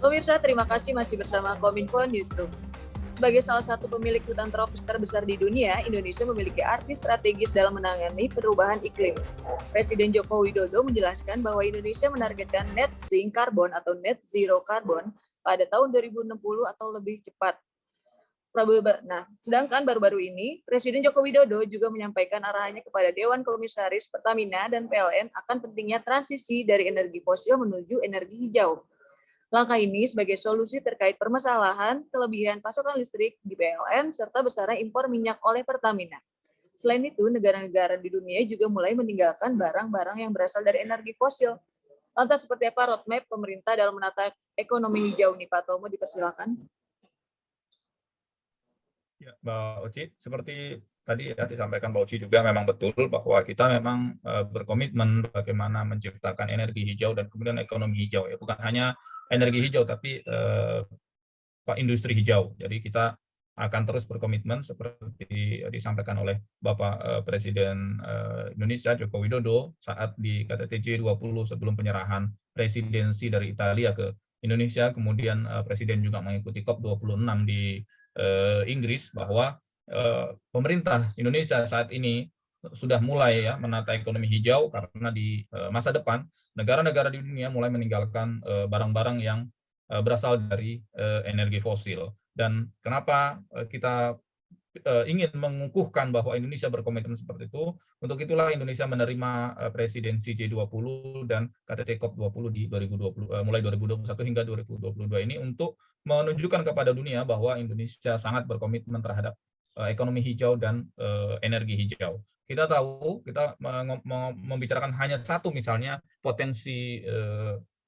Pemirsa, terima kasih masih bersama Kominfo Newsroom. Sebagai salah satu pemilik hutan tropis terbesar di dunia, Indonesia memiliki arti strategis dalam menangani perubahan iklim. Presiden Joko Widodo menjelaskan bahwa Indonesia menargetkan net sink carbon atau net zero carbon pada tahun 2060 atau lebih cepat. Nah, sedangkan baru-baru ini, Presiden Joko Widodo juga menyampaikan arahannya kepada Dewan Komisaris Pertamina dan PLN akan pentingnya transisi dari energi fosil menuju energi hijau. Langkah ini sebagai solusi terkait permasalahan kelebihan pasokan listrik di PLN serta besarnya impor minyak oleh Pertamina. Selain itu, negara-negara di dunia juga mulai meninggalkan barang-barang yang berasal dari energi fosil. Lantas seperti apa roadmap pemerintah dalam menata ekonomi hijau nih Pak Tomo, dipersilakan. Ya, Mbak Oci, seperti tadi ya disampaikan Mbak Oci juga memang betul bahwa kita memang berkomitmen bagaimana menciptakan energi hijau dan kemudian ekonomi hijau ya, bukan hanya energi hijau tapi industri hijau. Jadi kita akan terus berkomitmen seperti disampaikan oleh Bapak Presiden Indonesia Joko Widodo saat di KTT G20 sebelum penyerahan presidensi dari Italia ke Indonesia, kemudian Presiden juga mengikuti COP26 di Inggris, bahwa pemerintah Indonesia saat ini sudah mulai ya menata ekonomi hijau karena di masa depan negara-negara di dunia mulai meninggalkan barang-barang yang berasal dari energi fosil. Dan kenapa kita ingin mengukuhkan bahwa Indonesia berkomitmen seperti itu? Untuk itulah Indonesia menerima presidensi G20 dan KTT COP20 di 2020, mulai 2021 hingga 2022 ini untuk menunjukkan kepada dunia bahwa Indonesia sangat berkomitmen terhadap ekonomi hijau dan energi hijau. Kita tahu, kita membicarakan hanya satu misalnya potensi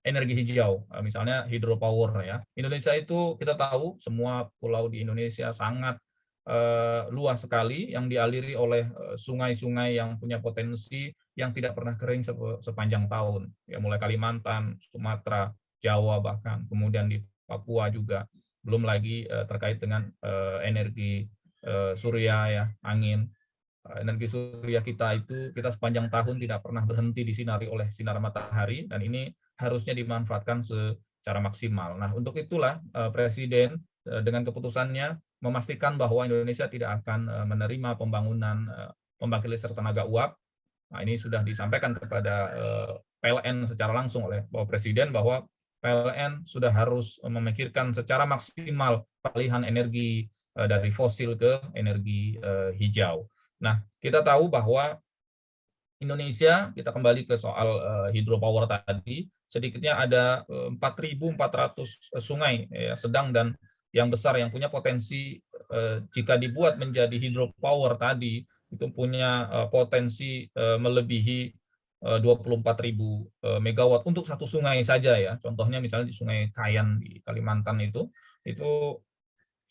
energi hijau, misalnya hydropower ya. Indonesia itu kita tahu semua pulau di Indonesia sangat luas sekali yang dialiri oleh sungai-sungai yang punya potensi yang tidak pernah kering sepanjang tahun. Ya, mulai Kalimantan, Sumatera, Jawa bahkan, kemudian di Papua juga. Belum lagi terkait dengan energi surya ya, angin. Energi surya kita itu kita sepanjang tahun tidak pernah berhenti disinari oleh sinar matahari dan ini harusnya dimanfaatkan secara maksimal. Nah, untuk itulah Presiden dengan keputusannya memastikan bahwa Indonesia tidak akan menerima pembangunan pembangkit listrik tenaga uap. Nah, ini sudah disampaikan kepada PLN secara langsung oleh Bapak Presiden bahwa PLN sudah harus memikirkan secara maksimal pengalihan energi dari fosil ke energi hijau. Nah, kita tahu bahwa Indonesia, kita kembali ke soal hydropower tadi, sedikitnya ada 4.400 sungai ya, sedang dan yang besar yang punya potensi jika dibuat menjadi hydropower tadi itu punya potensi melebihi 24.000 megawatt untuk satu sungai saja ya. Contohnya misalnya di Sungai Kayan di Kalimantan itu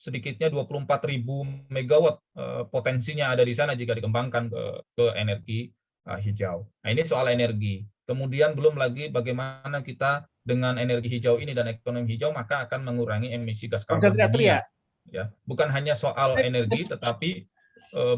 sedikitnya 24.000 megawatt potensinya ada di sana jika dikembangkan ke energi hijau. Nah, ini soal energi. Kemudian belum lagi bagaimana kita dengan energi hijau ini dan ekonomi hijau maka akan mengurangi emisi gas karbon dunia. Ya, bukan hanya soal energi tetapi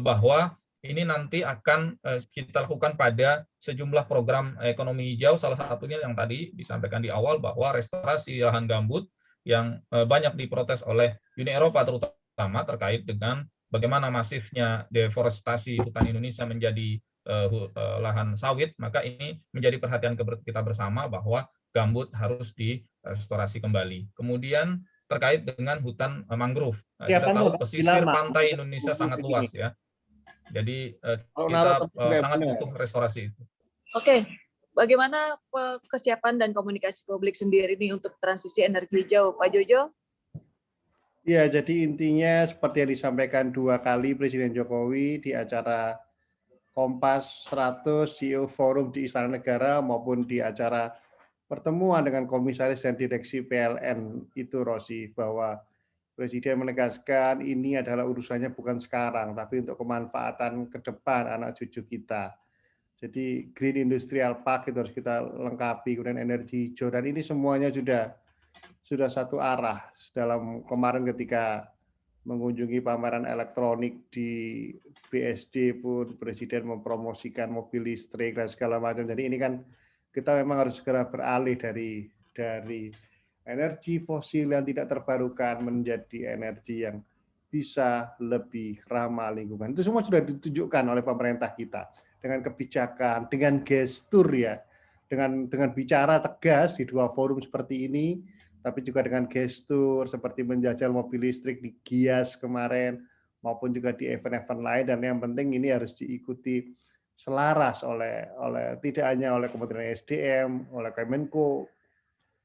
bahwa ini nanti akan kita lakukan pada sejumlah program ekonomi hijau, salah satunya yang tadi disampaikan di awal bahwa restorasi lahan gambut yang banyak diprotes oleh Uni Eropa terutama terkait dengan bagaimana masifnya deforestasi hutan Indonesia menjadi lahan sawit, maka ini menjadi perhatian kita bersama bahwa gambut harus direstorasi kembali. Kemudian terkait dengan hutan mangrove, kita tahu pesisir pantai Indonesia sangat luas ya. Jadi kita sangat butuh restorasi itu. Oke, bagaimana kesiapan dan komunikasi publik sendiri nih untuk transisi energi hijau, Pak Jojo? Ya, jadi intinya seperti yang disampaikan 2 kali Presiden Jokowi di acara Kompas 100 CEO Forum di Istana Negara maupun di acara pertemuan dengan komisaris dan direksi PLN itu, Rosi, bahwa Presiden menegaskan ini adalah urusannya bukan sekarang, tapi untuk kemanfaatan ke depan anak cucu kita. Jadi Green Industrial Park itu harus kita lengkapi, kemudian energi hijau, dan ini semuanya sudah satu arah. Dalam kemarin ketika mengunjungi pameran elektronik di BSD pun Presiden mempromosikan mobil listrik dan segala macam. Jadi ini kan kita memang harus segera beralih dari energi fosil yang tidak terbarukan menjadi energi yang bisa lebih ramah lingkungan. Itu semua sudah ditunjukkan oleh pemerintah kita dengan kebijakan, dengan gestur ya, dengan bicara tegas di 2 forum seperti ini, tapi juga dengan gestur seperti menjajal mobil listrik di Gias kemarin, maupun juga di event-event lain, dan yang penting ini harus diikuti selaras oleh tidak hanya oleh Kementerian SDM, oleh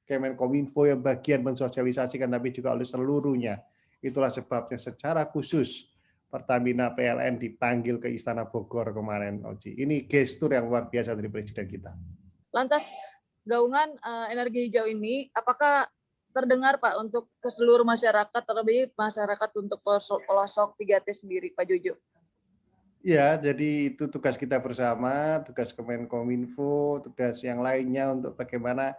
Kemenkominfo yang bagian mensosialisasikan, tapi juga oleh seluruhnya. Itulah sebabnya secara khusus Pertamina PLN dipanggil ke Istana Bogor kemarin, Oci. Ini gestur yang luar biasa dari Presiden kita. Lantas, gaungan energi hijau ini, apakah terdengar Pak untuk ke seluruh masyarakat, terlebih masyarakat untuk pelosok 3T sendiri, Pak Jojo? Ya, jadi itu tugas kita bersama, tugas Kemenkominfo, tugas yang lainnya untuk bagaimana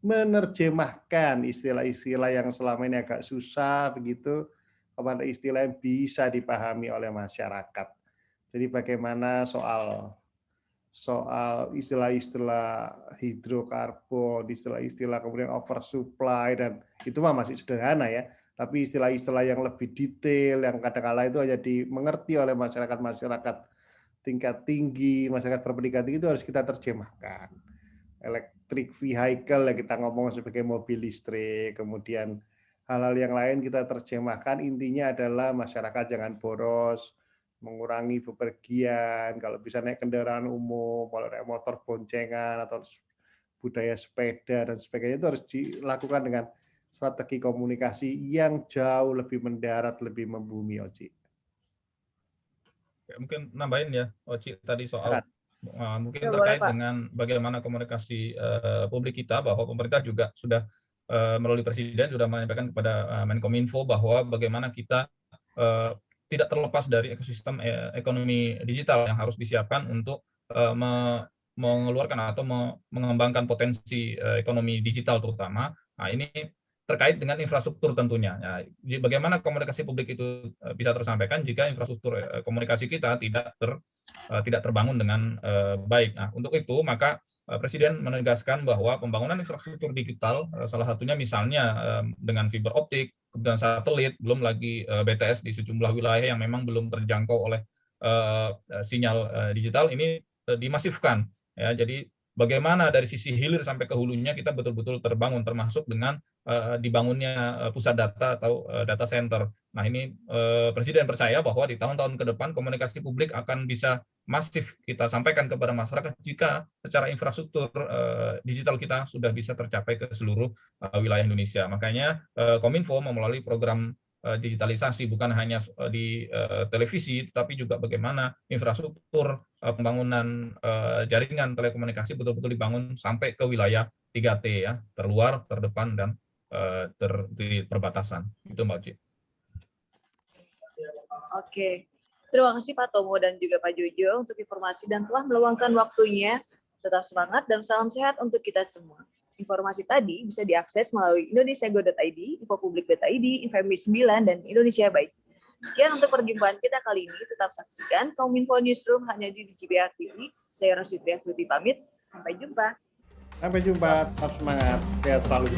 menerjemahkan istilah-istilah yang selama ini agak susah begitu kepada istilah yang bisa dipahami oleh masyarakat. Jadi bagaimana soal istilah-istilah hidrokarbon, istilah-istilah kemudian oversupply, dan itu mah masih sederhana ya. Tapi istilah-istilah yang lebih detail, yang kadang-kala itu hanya dimengerti oleh masyarakat tingkat tinggi, masyarakat berpendidikan tinggi, itu harus kita terjemahkan. Electric vehicle yang kita ngomong sebagai mobil listrik, kemudian hal-hal yang lain kita terjemahkan, intinya adalah masyarakat jangan boros, mengurangi bepergian, kalau bisa naik kendaraan umum, kalau naik motor boncengan atau budaya sepeda dan sebagainya, itu harus dilakukan dengan strategi komunikasi yang jauh lebih mendarat, lebih membumi, Oci. Mungkin nambahin ya, Oci, tadi soal mungkin Ya, terkait boleh, dengan bagaimana komunikasi publik kita, bahwa pemerintah juga sudah melalui Presiden sudah menyampaikan kepada Menkominfo bahwa bagaimana kita tidak terlepas dari ekosistem ekonomi digital yang harus disiapkan untuk mengeluarkan atau mengembangkan potensi ekonomi digital terutama. Nah, ini terkait dengan infrastruktur tentunya. Nah, bagaimana komunikasi publik itu bisa tersampaikan jika infrastruktur komunikasi kita tidak terbangun dengan baik. Nah, untuk itu maka Presiden menegaskan bahwa pembangunan infrastruktur digital, salah satunya misalnya dengan fiber optik, kemudian satelit, belum lagi BTS di sejumlah wilayah yang memang belum terjangkau oleh sinyal digital, ini dimasifkan. Ya, jadi bagaimana dari sisi hilir sampai ke hulunya kita betul-betul terbangun, termasuk dengan dibangunnya pusat data atau data center. Nah, ini Presiden percaya bahwa di tahun-tahun ke depan komunikasi publik akan bisa masif kita sampaikan kepada masyarakat jika secara infrastruktur digital kita sudah bisa tercapai ke seluruh wilayah Indonesia. Makanya Kominfo melalui program digitalisasi bukan hanya di televisi, tetapi juga bagaimana infrastruktur pembangunan jaringan telekomunikasi betul-betul dibangun sampai ke wilayah 3T ya, terluar, terdepan, dan di perbatasan. Itu Mbak Uci. Oke, terima kasih Pak Tomo dan juga Pak Jojo untuk informasi dan telah meluangkan waktunya. Tetap semangat dan salam sehat untuk kita semua. Informasi tadi bisa diakses melalui indonesiago.id, infopublik.id, Info 9, dan Indonesia Baik. Sekian untuk perjumpaan kita kali ini. Tetap saksikan Kominfo Newsroom hanya di GBR TV. Saya Rositria Tuti pamit. Sampai jumpa. Sampai jumpa. Tetap semangat. Sehat selalu.